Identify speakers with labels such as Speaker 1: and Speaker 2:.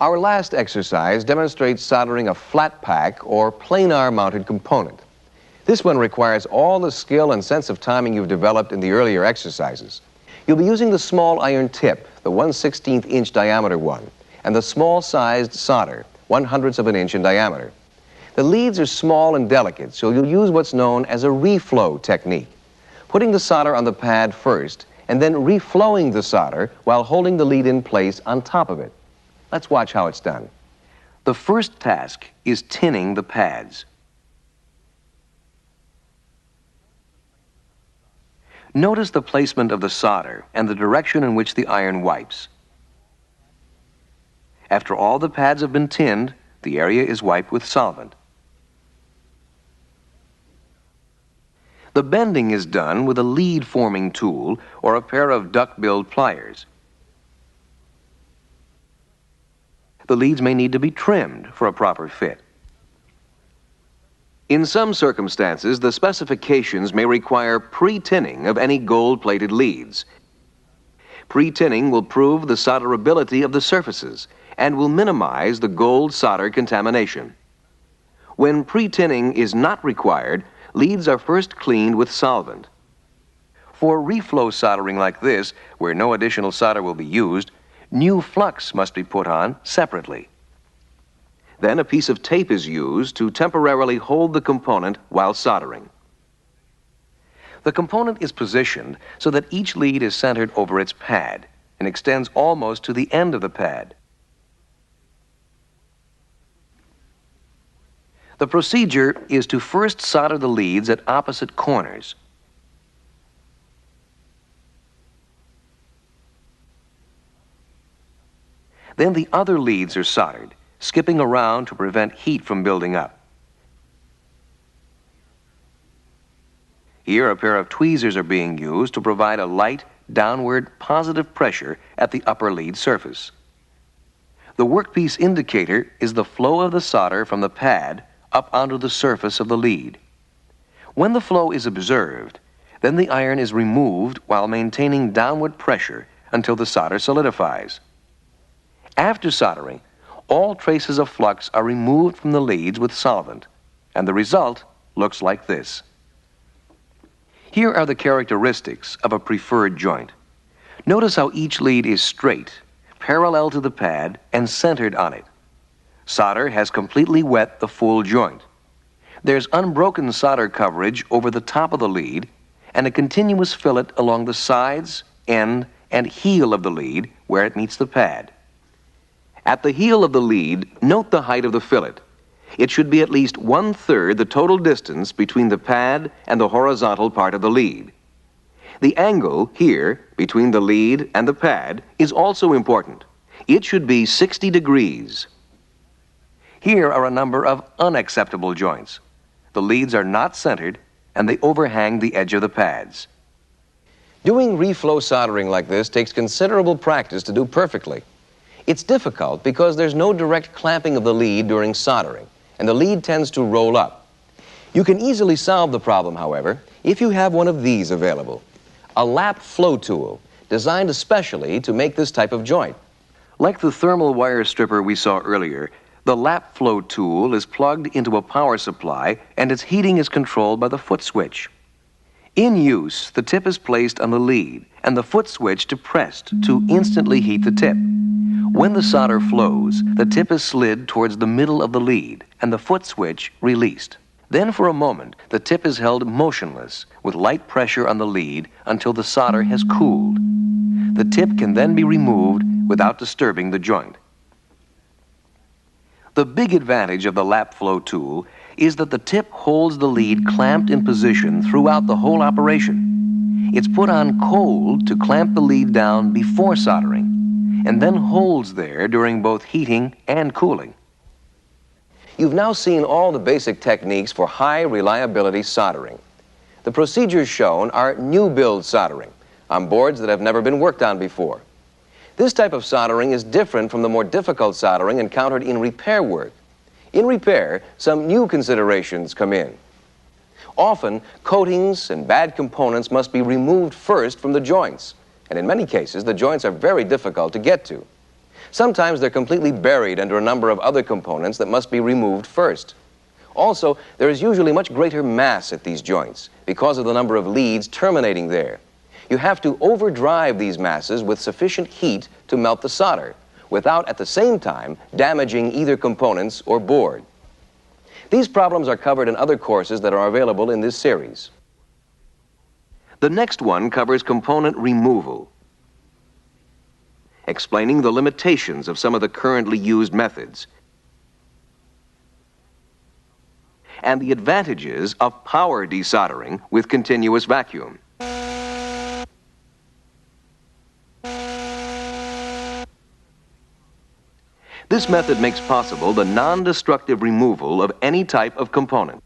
Speaker 1: Our last exercise demonstrates soldering a flat-pack or planar-mounted component. This one requires all the skill and sense of timing you've developed in the earlier exercises. You'll be using the small iron tip, the 1/16th inch diameter one, and the small-sized solder, 1/100th of an inch in diameter. The leads are small and delicate, so you'll use what's known as a reflow technique, putting the solder on the pad first and then reflowing the solder while holding the lead in place on top of it. Let's watch how it's done. The first task is tinning the pads. Notice the placement of the solder and the direction in which the iron wipes. After all the pads have been tinned, the area is wiped with solvent. The bending is done with a lead forming tool or a pair of duck-billed pliers. The leads may need to be trimmed for a proper fit. In some circumstances, the specifications may require pre-tinning of any gold-plated leads. Pre-tinning will prove the solderability of the surfaces and will minimize the gold solder contamination. When pre-tinning is not required, leads are first cleaned with solvent. For reflow soldering like this, where no additional solder will be used, new flux must be put on separately. Then a piece of tape is used to temporarily hold the component while soldering. The component is positioned so that each lead is centered over its pad and extends almost to the end of the pad. The procedure is to first solder the leads at opposite corners. Then the other leads are soldered, skipping around to prevent heat from building up. Here, a pair of tweezers are being used to provide a light, downward, positive pressure at the upper lead surface. The workpiece indicator is the flow of the solder from the pad up onto the surface of the lead. When the flow is observed, then the iron is removed while maintaining downward pressure until the solder solidifies. After soldering, all traces of flux are removed from the leads with solvent, and the result looks like this. Here are the characteristics of a preferred joint. Notice how each lead is straight, parallel to the pad, and centered on it. Solder has completely wet the full joint. There's unbroken solder coverage over the top of the lead and a continuous fillet along the sides, end, and heel of the lead where it meets the pad. At the heel of the lead, note the height of the fillet. It should be at least 1/3 the total distance between the pad and the horizontal part of the lead. The angle here between the lead and the pad is also important. It should be 60 degrees. Here are a number of unacceptable joints. The leads are not centered and they overhang the edge of the pads. Doing reflow soldering like this takes considerable practice to do perfectly. It's difficult because there's no direct clamping of the lead during soldering, and the lead tends to roll up. You can easily solve the problem, however, if you have one of these available. A lap flow tool, designed especially to make this type of joint. Like the thermal wire stripper we saw earlier, the lap flow tool is plugged into a power supply and its heating is controlled by the foot switch. In use, the tip is placed on the lead and the foot switch depressed to instantly heat the tip. When the solder flows, the tip is slid towards the middle of the lead and the foot switch released. Then for a moment, the tip is held motionless with light pressure on the lead until the solder has cooled. The tip can then be removed without disturbing the joint. The big advantage of the lap flow tool is that the tip holds the lead clamped in position throughout the whole operation. It's put on cold to clamp the lead down before soldering, and then holds there during both heating and cooling. You've now seen all the basic techniques for high reliability soldering. The procedures shown are new build soldering on boards that have never been worked on before. This type of soldering is different from the more difficult soldering encountered in repair work. In repair, some new considerations come in. Often, coatings and bad components must be removed first from the joints, and in many cases, the joints are very difficult to get to. Sometimes they're completely buried under a number of other components that must be removed first. Also, there is usually much greater mass at these joints because of the number of leads terminating there. You have to overdrive these masses with sufficient heat to melt the solder, without at the same time damaging either components or board. These problems are covered in other courses that are available in this series. The next one covers component removal, explaining the limitations of some of the currently used methods and the advantages of power desoldering with continuous vacuum. This method makes possible the non-destructive removal of any type of component.